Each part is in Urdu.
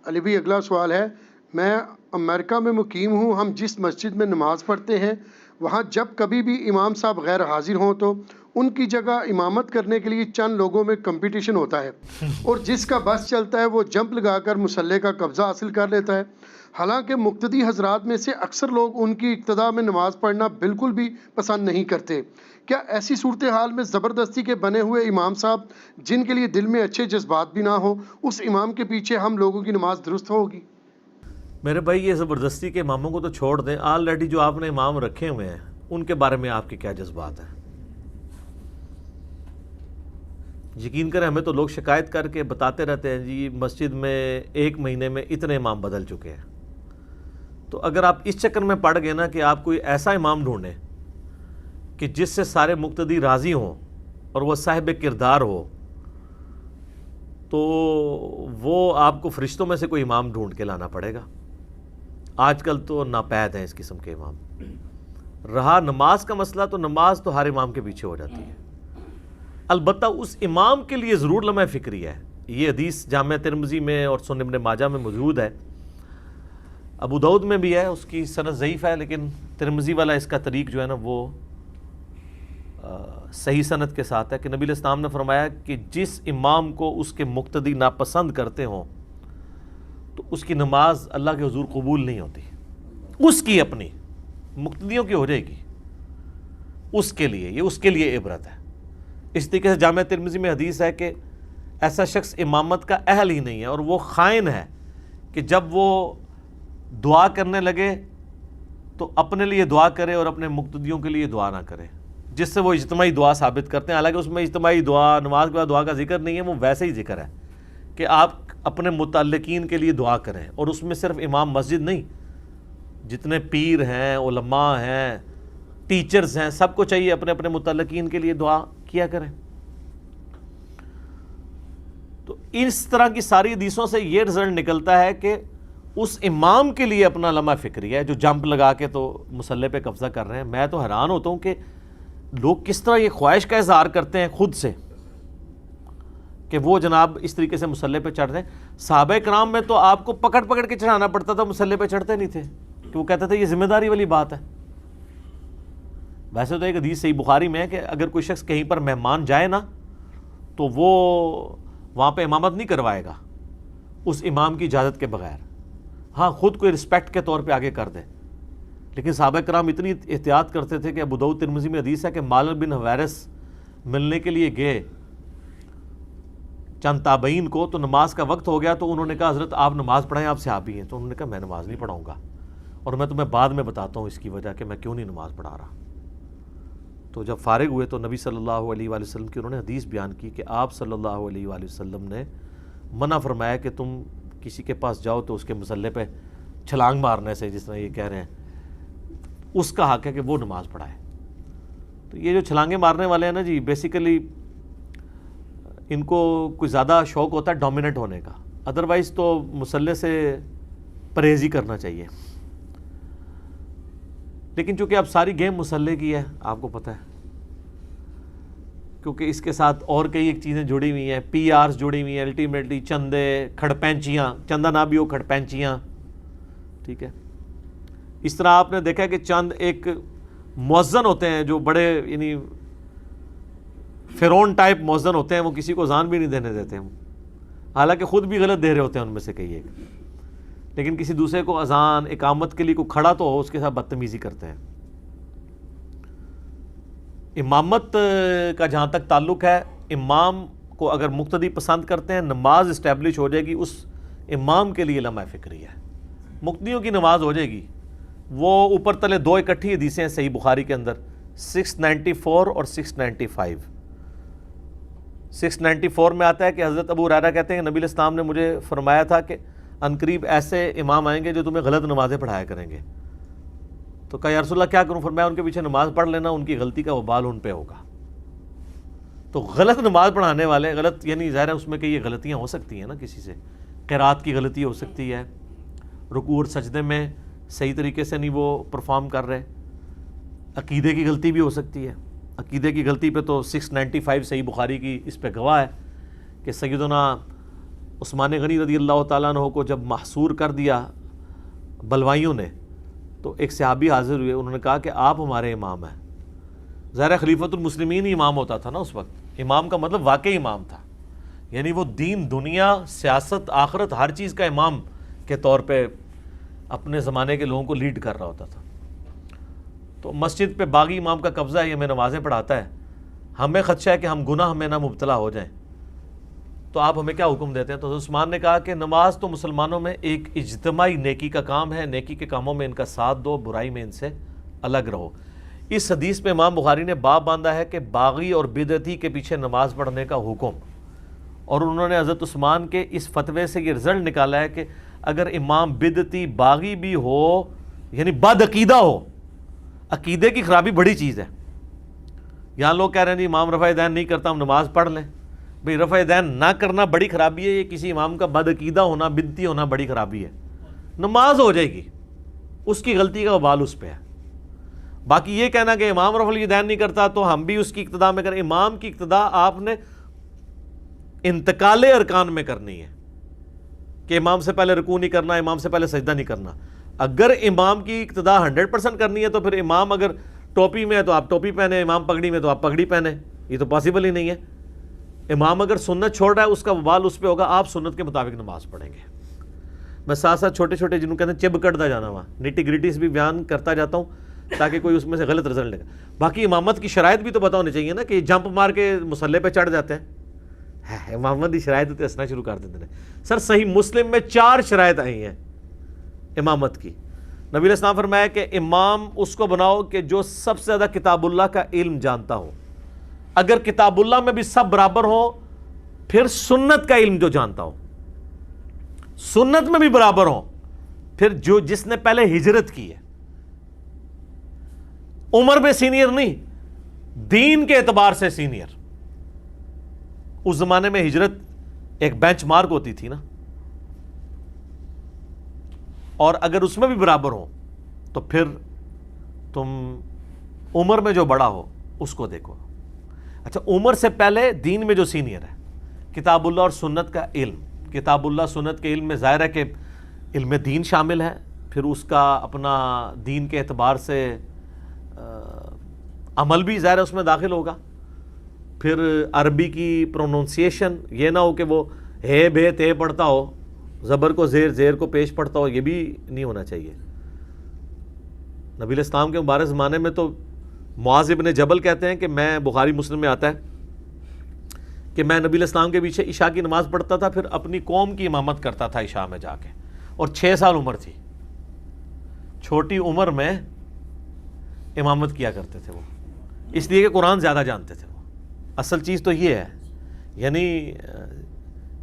علی بھائی اگلا سوال ہے، میں امریکہ میں مقیم ہوں، ہم جس مسجد میں نماز پڑھتے ہیں وہاں جب کبھی بھی امام صاحب غیر حاضر ہوں تو ان کی جگہ امامت کرنے کے لیے چند لوگوں میں کمپٹیشن ہوتا ہے اور جس کا بس چلتا ہے وہ جمپ لگا کر مصلی کا قبضہ حاصل کر لیتا ہے، حالانکہ مقتدی حضرات میں سے اکثر لوگ ان کی اقتداء میں نماز پڑھنا بالکل بھی پسند نہیں کرتے۔ کیا ایسی صورتحال میں زبردستی کے بنے ہوئے امام صاحب جن کے لیے دل میں اچھے جذبات بھی نہ ہو، اس امام کے پیچھے ہم لوگوں کی نماز درست ہوگی؟ میرے بھائی یہ زبردستی کے اماموں کو تو چھوڑ دیں، آلریڈی جو آپ نے امام رکھے ہوئے ہیں ان کے بارے میں آپ کے کیا جذبات ہیں؟ یقین کریں ہمیں تو لوگ شکایت کر کے بتاتے رہتے ہیں جی مسجد میں 1 مہینے میں اتنے امام بدل چکے ہیں۔ تو اگر آپ اس چکر میں پڑ گئے نا کہ آپ کوئی ایسا امام ڈھونڈیں کہ جس سے سارے مقتدی راضی ہوں اور وہ صاحب کردار ہو، تو وہ آپ کو فرشتوں میں سے کوئی امام ڈھونڈ کے لانا پڑے گا۔ آج کل تو ناپید ہیں اس قسم کے امام۔ رہا نماز کا مسئلہ، تو نماز تو ہر امام کے پیچھے ہو جاتی ہے، البتہ اس امام کے لیے ضرور لمحہ فکری ہے۔ یہ حدیث جامع ترمذی میں اور سنن ابن ماجہ میں موجود ہے، ابو داؤد میں بھی ہے، اس کی سند ضعیف ہے، لیکن ترمذی والا اس کا طریق جو ہے نا وہ صحیح سند کے ساتھ ہے کہ نبی علیہ السلام نے فرمایا کہ جس امام کو اس کے مقتدی ناپسند کرتے ہوں تو اس کی نماز اللہ کے حضور قبول نہیں ہوتی۔ اس کی اپنی مقتدیوں کی ہو جائے گی، اس کے لیے، یہ اس کے لیے عبرت ہے۔ اس طریقے سے جامع ترمذی میں حدیث ہے کہ ایسا شخص امامت کا اہل ہی نہیں ہے اور وہ خائن ہے کہ جب وہ دعا کرنے لگے تو اپنے لیے دعا کرے اور اپنے مقتدیوں کے لیے دعا نہ کرے، جس سے وہ اجتماعی دعا ثابت کرتے ہیں۔ حالانکہ اس میں اجتماعی دعا، نماز کے بعد دعا کا ذکر نہیں ہے، وہ ویسے ہی ذکر ہے کہ آپ اپنے متعلقین کے لیے دعا کریں، اور اس میں صرف امام مسجد نہیں، جتنے پیر ہیں، علماء ہیں، ٹیچرز ہیں، سب کو چاہیے اپنے اپنے متعلقین کے لیے دعا کیا کریں۔ تو اس طرح کی ساری حدیثوں سے یہ رزلٹ نکلتا ہے کہ اس امام کے لیے اپنا لمحہ فکری ہے جو جمپ لگا کے تو مصلی پہ قبضہ کر رہے ہیں۔ میں تو حیران ہوتا ہوں کہ لوگ کس طرح یہ خواہش کا اظہار کرتے ہیں خود سے کہ وہ جناب اس طریقے سے مصلی پہ چڑھ رہے ہیں۔ صحابہ کرام میں تو آپ کو پکڑ پکڑ کے چڑھانا پڑتا تھا، مصلی پہ چڑھتے نہیں تھے، کہ وہ کہتے تھے یہ ذمہ داری والی بات ہے۔ ویسے تو ایک حدیث صحیح بخاری میں ہے کہ اگر کوئی شخص کہیں پر مہمان جائے نا تو وہ وہاں پہ امامت نہیں کروائے گا اس امام کی اجازت کے بغیر، ہاں خود کوئی رسپیکٹ کے طور پہ آگے کر دے۔ لیکن صحابہ کرام اتنی احتیاط کرتے تھے کہ ابو داؤد ترمذی میں حدیث ہے کہ مالک بن حویرث ملنے کے لیے گئے چند تابعین کو، تو نماز کا وقت ہو گیا تو انہوں نے کہا حضرت آپ نماز پڑھائیں، آپ صحابی ہیں۔ تو انہوں نے کہا میں نماز نہیں پڑھاؤں گا، اور میں تمہیں بعد میں بتاتا ہوں اس کی وجہ کہ میں کیوں نہیں نماز پڑھا رہا۔ تو جب فارغ ہوئے تو نبی صلی اللہ علیہ وآلہ وسلم کی انہوں نے حدیث بیان کی کہ آپ صلی اللہ علیہ وآلہ وسلم نے منع فرمایا کہ تم کسی کے پاس جاؤ تو اس کے مصلی پہ چھلانگ مارنے سے، جس طرح یہ کہہ رہے ہیں، اس کا حق ہے کہ وہ نماز پڑھائے۔ تو یہ جو چھلانگیں مارنے والے ہیں نا جی، بیسیکلی ان کو کوئی زیادہ شوق ہوتا ہے ڈومیننٹ ہونے کا، ادروائز تو مصلی سے پرہیز ہی کرنا چاہیے۔ لیکن چونکہ اب ساری گیم مصلی کی ہے، آپ کو پتہ ہے، کیونکہ اس کے ساتھ اور کئی ایک چیزیں جڑی ہوئی ہیں، پی آرز جڑی ہوئی ہیں، الٹیمیٹلی چندے، کھڑپینچیاں، چندہ نہ بھی ہو کھڑپینچیاں، ٹھیک ہے۔ اس طرح آپ نے دیکھا کہ چند ایک مؤذن ہوتے ہیں جو بڑے یعنی فرعون ٹائپ مؤذن ہوتے ہیں، وہ کسی کو اذان بھی نہیں دینے دیتے ہیں، حالانکہ خود بھی غلط دے رہے ہوتے ہیں ان میں سے کئی ایک، لیکن کسی دوسرے کو اذان اقامت کے لیے کوئی کھڑا تو ہو اس کے ساتھ بدتمیزی کرتے ہیں۔ امامت کا جہاں تک تعلق ہے، امام کو اگر مقتدی پسند کرتے ہیں، نماز اسٹیبلش ہو جائے گی، اس امام کے لیے لمحہ فکری ہے، مقتدیوں کی نماز ہو جائے گی۔ وہ اوپر تلے 2 اکٹھی حدیثیں ہیں صحیح بخاری کے اندر، 694 اور 695۔ 694 میں آتا ہے کہ حضرت ابو ہریرہ کہتے ہیں کہ نبی علیہ السلام نے مجھے فرمایا تھا کہ عنقریب ایسے امام آئیں گے جو تمہیں غلط نمازیں پڑھایا کریں گے۔ تو کہا یا رسول اللہ کیا کروں؟ فرمایا ان کے پیچھے نماز پڑھ لینا، ان کی غلطی کا وبال ان پہ ہوگا۔ تو غلط نماز پڑھانے والے، غلط یعنی ظاہر ہے اس میں کہ یہ غلطیاں ہو سکتی ہیں نا، کسی سے قرات کی غلطی ہو سکتی ہے، رکوع اور سجدے میں صحیح طریقے سے نہیں وہ پرفارم کر رہے، عقیدے کی غلطی بھی ہو سکتی ہے۔ عقیدے کی غلطی پہ تو 695 صحیح بخاری کی اس پہ گواہ ہے کہ سیدنا عثمان غنی رضی اللہ تعالیٰ عنہ کو جب محصور کر دیا بلوائیوں نے تو ایک صحابی حاضر ہوئے, انہوں نے کہا کہ آپ ہمارے امام ہیں. ظاہر خلیفۃ المسلمین ہی امام ہوتا تھا نا اس وقت. امام کا مطلب واقعی امام تھا, یعنی وہ دین, دنیا, سیاست, آخرت, ہر چیز کا امام کے طور پہ اپنے زمانے کے لوگوں کو لیڈ کر رہا ہوتا تھا. تو مسجد پہ باغی امام کا قبضہ ہے, یہ ہمیں نمازیں پڑھاتا ہے, ہمیں خدشہ ہے کہ ہم گناہ میں نہ مبتلا ہو جائیں, تو آپ ہمیں کیا حکم دیتے ہیں؟ تو عثمان نے کہا کہ نماز تو مسلمانوں میں ایک اجتماعی نیکی کا کام ہے, نیکی کے کاموں میں ان کا ساتھ دو, برائی میں ان سے الگ رہو. اس حدیث میں امام بخاری نے باب باندھا ہے کہ باغی اور بدعتی کے پیچھے نماز پڑھنے کا حکم, اور انہوں نے حضرت عثمان کے اس فتوے سے یہ رزلٹ نکالا ہے کہ اگر امام بدعتی باغی بھی ہو, یعنی بد عقیدہ ہو, عقیدے کی خرابی بڑی چیز ہے. یہاں لوگ کہہ رہے ہیں جی امام رفع دین نہیں کرتا, ہم نماز پڑھ لیں. بھئی رفع دین نہ کرنا بڑی خرابی ہے, یہ کسی امام کا بد عقیدہ ہونا, بدعتی ہونا بڑی خرابی ہے. نماز ہو جائے گی, اس کی غلطی کا وبال اس پہ ہے. باقی یہ کہنا کہ امام رفع دین نہیں کرتا تو ہم بھی اس کی اقتداء میں کریں, امام کی اقتداء آپ نے انتقال ارکان میں کرنی ہے کہ امام سے پہلے رکوع نہیں کرنا, امام سے پہلے سجدہ نہیں کرنا. اگر امام کی اقتداء 100% کرنی ہے تو پھر امام اگر ٹوپی میں ہے تو آپ ٹوپی پہنے, امام پگڑی میں تو آپ پگڑی پہنے, یہ تو پاسبل ہی نہیں ہے. امام اگر سنت چھوڑ رہا ہے اس کا وبال اس پہ ہوگا, آپ سنت کے مطابق نماز پڑھیں گے. میں ساتھ ساتھ چھوٹے چھوٹے جنہوں کہتے ہیں چب کٹتا جانا, وہاں نیٹی گریٹیز بھی بیان کرتا جاتا ہوں تاکہ کوئی اس میں سے غلط رزلٹ لے گا. باقی امامت کی شرائط بھی تو پتہ ہونی چاہیے نا, کہ جمپ مار کے مصلے پہ چڑھ جاتے ہیں, امامت کی شرائط تو ہنسنا شروع کر دیتے ہیں. سر صحیح مسلم میں 4 شرائط آئی ہیں امامت کی. نبی علیہ السلام فرمایا کہ امام اس کو بناؤ کہ جو سب سے زیادہ کتاب اللہ کا علم جانتا ہو. اگر کتاب اللہ میں بھی سب برابر ہو, پھر سنت کا علم جو جانتا ہو, سنت میں بھی برابر ہو, پھر جو جس نے پہلے ہجرت کی ہے, عمر میں سینئر نہیں, دین کے اعتبار سے سینئر. اس زمانے میں ہجرت ایک بینچ مارک ہوتی تھی نا, اور اگر اس میں بھی برابر ہو تو پھر تم عمر میں جو بڑا ہو اس کو دیکھو. اچھا, عمر سے پہلے دین میں جو سینئر ہے, کتاب اللہ اور سنت کا علم, کتاب اللہ سنت کے علم میں ظاہر ہے کہ علم دین شامل ہے, پھر اس کا اپنا دین کے اعتبار سے عمل بھی ظاہر ہے اس میں داخل ہوگا. پھر عربی کی پروننسیشن, یہ نہ ہو کہ وہ ہے بے تے پڑھتا ہو, زبر کو زیر, زیر کو پیش پڑھتا ہو, یہ بھی نہیں ہونا چاہیے. نبی علیہ السلام کے مبارک زمانے میں تو معاذ ابن جبل کہتے ہیں کہ میں, بخاری مسلم میں آتا ہے کہ میں نبی علیہ السلام کے پیچھے عشاء کی نماز پڑھتا تھا, پھر اپنی قوم کی امامت کرتا تھا عشاء میں جا کے, اور 6 سال عمر تھی. چھوٹی عمر میں امامت کیا کرتے تھے وہ, اس لیے کہ قرآن زیادہ جانتے تھے وہ. اصل چیز تو یہ ہے, یعنی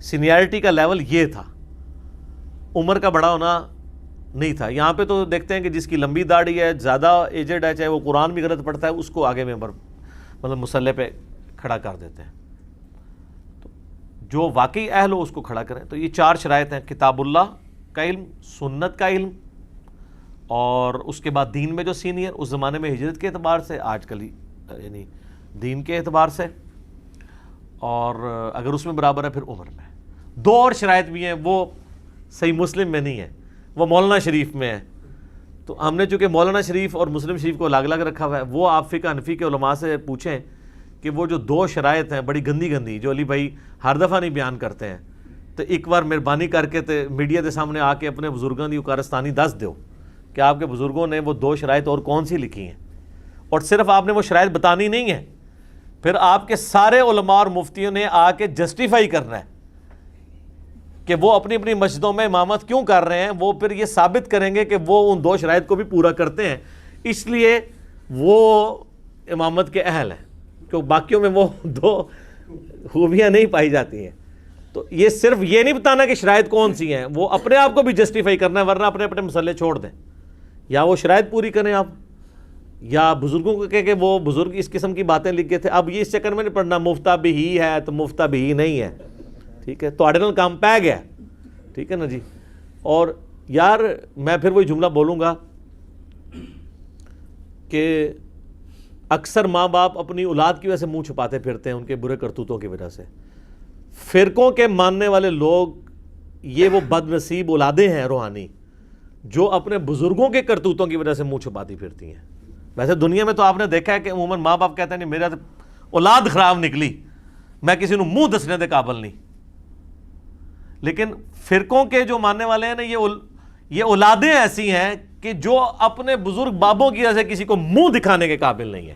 سینیارٹی کا لیول یہ تھا, عمر کا بڑا ہونا نہیں تھا. یہاں پہ تو دیکھتے ہیں کہ جس کی لمبی داڑھی ہے, زیادہ ایجڈ ہے, چاہے وہ قرآن بھی غلط پڑھتا ہے, اس کو آگے میں مطلب مصلے پہ کھڑا کر دیتے ہیں. تو جو واقعی اہل ہو اس کو کھڑا کریں. تو یہ 4 شرائط ہیں, کتاب اللہ کا علم, سنت کا علم, اور اس کے بعد دین میں جو سینئر, اس زمانے میں ہجرت کے اعتبار سے, آج کل یعنی دین کے اعتبار سے, اور اگر اس میں برابر ہے پھر عمر میں. 2 اور شرائط بھی ہیں, وہ صحیح مسلم میں نہیں ہے, وہ مولانا شریف میں ہے. تو ہم نے چونکہ مولانا شریف اور مسلم شریف کو الگ الگ رکھا ہوا ہے, وہ آپ فقہ حنفی کے علماء سے پوچھیں کہ وہ جو 2 شرائط ہیں بڑی گندی گندی, جو علی بھائی ہر دفعہ نہیں بیان کرتے ہیں, تو ایک بار مہربانی کر کے میڈیا کے سامنے آ کے اپنے بزرگوں کی کارستانی دس دو کہ آپ کے بزرگوں نے وہ 2 شرائط اور کون سی لکھی ہیں. اور صرف آپ نے وہ شرائط بتانی نہیں ہے, پھر آپ کے سارے علماء اور مفتیوں نے آ کے جسٹیفائی کرنا ہے کہ وہ اپنی اپنی مسجدوں میں امامت کیوں کر رہے ہیں. وہ پھر یہ ثابت کریں گے کہ وہ ان 2 شرائط کو بھی پورا کرتے ہیں, اس لیے وہ امامت کے اہل ہیں, کیونکہ باقیوں میں وہ 2 خوبیاں نہیں پائی جاتی ہیں. تو یہ صرف یہ نہیں بتانا کہ شرائط کون سی ہیں, وہ اپنے آپ کو بھی جسٹیفائی کرنا ہے, ورنہ اپنے اپنے مسئلے چھوڑ دیں, یا وہ شرائط پوری کریں آپ, یا بزرگوں کو کہہ کہ وہ بزرگ اس قسم کی باتیں لکھ گئے تھے. اب یہ اس چکر میں نہیں پڑھنا مفتا بھی ہی ہے تو مفتا بھی ہی نہیں ہے, ٹھیک ہے, تو نال کام پہ گیا, ٹھیک ہے نا جی. اور یار میں پھر وہی جملہ بولوں گا کہ اکثر ماں باپ اپنی اولاد کی وجہ سے منہ چھپاتے پھرتے ہیں, ان کے برے کرتوتوں کی وجہ سے. فرقوں کے ماننے والے لوگ یہ وہ بد نصیب اولادیں ہیں روحانی جو اپنے بزرگوں کے کرتوتوں کی وجہ سے منہ چھپاتی پھرتی ہیں. ویسے دنیا میں تو آپ نے دیکھا ہے کہ عموماً ماں باپ کہتے ہیں نہیں میرا اولاد خراب نکلی, میں کسی کو منہ دسنے دے قابل نہیں. لیکن فرقوں کے جو ماننے والے ہیں نا, یہ اولادیں ایسی ہیں کہ جو اپنے بزرگ بابوں کی وجہ سے کسی کو منہ دکھانے کے قابل نہیں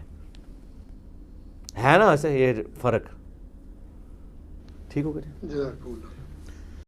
ہے نا ایسے یہ فرق. ٹھیک ہو گیا.